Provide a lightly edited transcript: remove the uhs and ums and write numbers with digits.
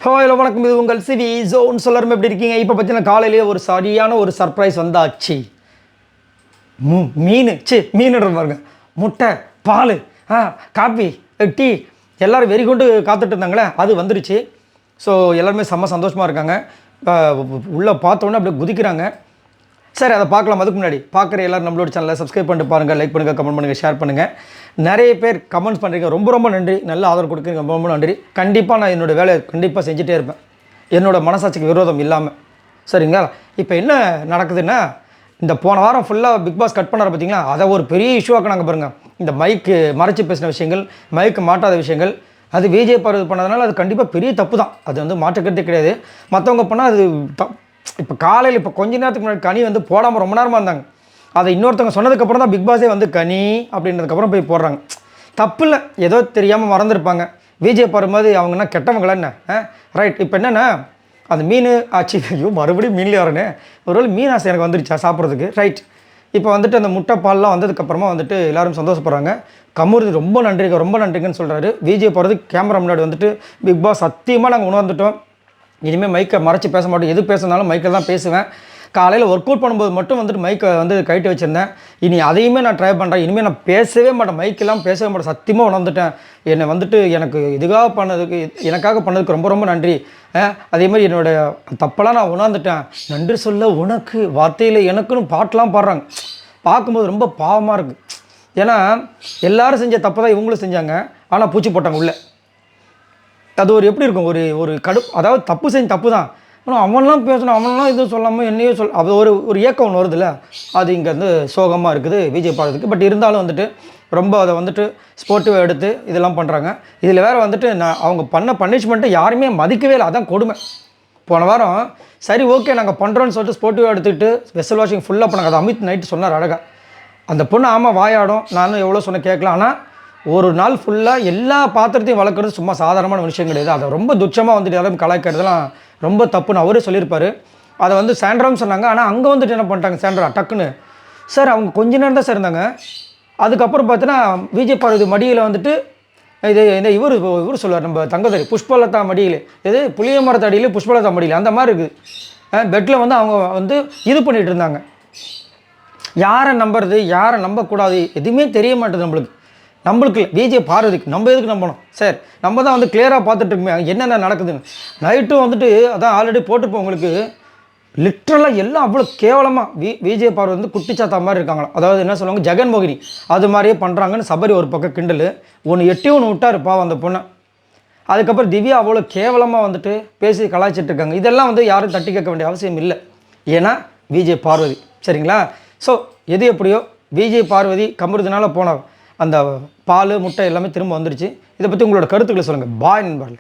Hello வணக்கம், இது உங்கள் சிவி ஜோன். எல்லாரும் எப்படி இருக்கீங்க? இப்போ பார்த்தீங்கன்னா காலையிலேயே ஒரு சரியான ஒரு சர்ப்ரைஸ் வந்தாச்சு. மீனுன்ற பாருங்க, முட்டை, பால், காப்பி, டீ எல்லோரும் வெறி கொண்டு காத்துட்டு இருந்தாங்களே, அது வந்துருச்சு. ஸோ எல்லாருமே செம்ம சந்தோஷமாக இருக்காங்க. உள்ளே பார்த்தோன்னே அப்படியே குதிக்கிறாங்க. சரி, அதை பார்க்கலாம். அதுக்கு முன்னாடி பார்க்குற எல்லோரும் நம்மளோட சேனலை சப்ஸ்கிரைப் பண்ணிட்டு பாருங்கள், லைக் பண்ணுங்கள், கமெண்ட் பண்ணுங்கள், ஷேர் பண்ணுங்கள். நிறைய பேர் கமெண்ட்ஸ் பண்ணுறீங்க, ரொம்ப ரொம்ப நன்றி. நல்ல ஆதரவு கொடுக்குறீங்க, ரொம்ப ரொம்ப நன்றி. கண்டிப்பாக நான் என்னோடய வேலையை கண்டிப்பாக செஞ்சுட்டே இருப்பேன், என்னோடய மனசாட்சிக்கு விரோதம் இல்லாமல். சரிங்களா? இப்போ என்ன நடக்குதுன்னா, இந்த போன வாரம் ஃபுல்லாக பிக் பாஸ் கட் பண்ணார் பார்த்தீங்களா, அதை ஒரு பெரிய இஷ்யூவாக நாங்கள் பாருங்கள். இந்த மைக்கு மறைச்சி பேசின விஷயங்கள், மைக்கு மாட்டாத விஷயங்கள், அது விஜய் பார்வதி பண்ணதுனால அது கண்டிப்பாக பெரிய தப்பு தான். அது வந்து மாற்றுக்கிறதே கிடையாது. மற்றவங்க பண்ணால் அது இப்போ காலையில் இப்போ கொஞ்ச நேரத்துக்கு முன்னாடி கனி வந்து போடாமல் ரொம்ப நேரமாக இருந்தாங்க. அதை இன்னொருத்தவங்க சொன்னதுக்கப்புறம் தான் பிக் பாஸே வந்து கனி அப்படின்றதுக்கப்புறம் போய் போடுறாங்க. தப்பு இல்லை, ஏதோ தெரியாமல் மறந்துருப்பாங்க. விஜய் பார்வதி அவங்கன்னா கெட்டவங்களா என்ன? ரைட். இப்போ என்னென்னா, அந்த மீன் ஆச்சு. ஐயோ, மறுபடியும் மீன்லேயே வரேனே. ஒருவேளை மீன் ஆசை எனக்கு வந்துருச்சா சாப்பிட்றதுக்கு? ரைட். இப்போ வந்துட்டு அந்த முட்டை பால்லாம் வந்ததுக்கப்புறமா வந்துட்டு எல்லோரும் சந்தோஷப்படுறாங்க. கமுருதி ரொம்ப நன்றிங்க, ரொம்ப நன்றிங்கன்னு சொல்கிறாரு. விஜய் பார்வதி கேமரா முன்னாடி வந்துட்டு, பிக் பாஸ் சத்தியமாக நாங்கள் உணர்ந்துட்டோம், இனிமேல் மைக்கை மறைச்சி பேச மாட்டோம், எது பேசுனாலும் மைக்கில் தான் பேசுவேன். காலையில் ஒர்க் அவுட் பண்ணும்போது மட்டும் வந்துட்டு மைக்கை வந்து கைட்டு வச்சுருந்தேன். இனி அதையுமே நான் ட்ரை பண்ணுறேன். இனிமேல் நான் பேசவே மாட்டேன், மைக்கெல்லாம் பேசவே மாட்டேன். சத்தியமாக உணர்ந்துட்டேன். என்னை வந்துட்டு எனக்கு இதுக்காக பண்ணதுக்கு, எனக்காக பண்ணதுக்கு ரொம்ப ரொம்ப நன்றி. அதேமாதிரி என்னோடய தப்பெல்லாம் நான் உணர்ந்துட்டேன். நன்றி சொல்ல உனக்கு வார்த்தையில் எனக்குன்னு பாட்டெலாம் பாடுறாங்க. பார்க்கும்போது ரொம்ப பாவமாக இருக்குது. ஏன்னா எல்லோரும் செஞ்ச தப்பு தான் இவங்களும் செஞ்சாங்க, ஆனால் பூச்சி போட்டாங்க உள்ளே. அது ஒரு எப்படி இருக்கும், ஒரு அதாவது தப்பு செஞ்ச தப்பு தான், ஆனால் அவன்லாம் பேசணும், அவன்லாம் எதுவும் சொல்லாமல் என்னையே அது ஒரு ஏக்கம் ஒன்று வருதுல்ல. அது இங்கே வந்து சோகமாக இருக்குது விஜய் பார்வதிக்கு. பட் இருந்தாலும் வந்துட்டு ரொம்ப அதை வந்துட்டு ஸ்போர்ட்டிவாக எடுத்து இதெல்லாம் பண்ணுறாங்க. இதில் வேறு வந்துட்டு அவங்க பண்ண பனிஷ்மெண்ட்டை யாருமே மதிக்கவே இல்லை. அதான் கொடுமை. போன வாரம் சரி ஓகே நாங்கள் பண்ணுறோன்னு சொல்லிட்டு ஸ்போர்ட்டிவாக எடுத்துக்கிட்டு வெசல் வாஷிங் ஃபுல்லாக பண்ணாங்க. அது அமித் நைட்டு சொன்னார் அழகாக. அந்த பொண்ணு ஆமாம் வாயாடும், நானும் எவ்வளோ சொன்ன கேட்கலாம். ஆனால் ஒரு நாள் ஃபுல்லாக எல்லா பாத்திரத்தையும் வளர்க்குறது சும்மா சாதாரணமான விஷயம் கிடையாது. அதை ரொம்ப துச்சமாக வந்துட்டு யாரும் கலாய்க்கிறதுலாம் ரொம்ப தப்புன்னு அவரே சொல்லியிருப்பார். அதை வந்து சாண்ட்ரான்னு சொன்னாங்க. ஆனால் அங்கே வந்துட்டு என்ன பண்ணிட்டாங்க சாண்ட்ரா டக்குன்னு, சார் அவங்க கொஞ்ச நேரம் தான் சார் இருந்தாங்க. அதுக்கப்புறம் பார்த்தீங்கன்னா விஜய் பார்வதி மடியில் வந்துட்டு இந்த இவர் சொல்லுவார், நம்ம தங்கதரி புஷ்பலதா மடியில், இது புளிய மரத்தடியில் புஷ்பலதா மடியில், அந்த மாதிரி இருக்குது. பெட்டில் வந்து அவங்க வந்து இது பண்ணிகிட்டு இருந்தாங்க. யாரை நம்புறது, யாரை நம்பக்கூடாது எதுவுமே தெரிய மாட்டேது நம்மளுக்கு விஜய் பார்வதிக்கு. நம்ம எதுக்கு நம்பணும் சார்? நம்ம தான் வந்து கிளியராக பார்த்துட்ருக்குமே என்னென்ன நடக்குதுன்னு. நைட்டும் வந்துட்டு அதான் ஆல்ரெடி போட்டுப்போம் உங்களுக்கு. லிட்ரலாக எல்லாம் அவ்வளோ கேவலமாக விஜய் பார்வதி வந்து குட்டிச்சாத்தா மாதிரி இருக்காங்களா. அதாவது என்ன சொல்லுவாங்க, ஜெகன்மோகினி அது மாதிரியே பண்ணுறாங்கன்னு சபரி ஒரு பக்கம் கிண்டல். ஒன்று எட்டி ஒன்று விட்டார் பாவம் அந்த பொண்ணை. அதுக்கப்புறம் திவ்யா அவ்வளோ கேவலமாக வந்துட்டு பேசி கலாய்ச்சிட்ருக்காங்க. இதெல்லாம் வந்து யாரும் தட்டி கேட்க வேண்டிய அவசியம் இல்லை, ஏன்னா விஜய் பார்வதி. சரிங்களா? ஸோ எது எப்படியோ விஜய் பார்வதி கமுருதினால போன அந்த பால் முட்டை எல்லாமே திரும்ப வந்துடுச்சு. இதை பற்றி உங்களோட கருத்துக்களை சொல்லுங்கள். பாய் நண்பர்களே.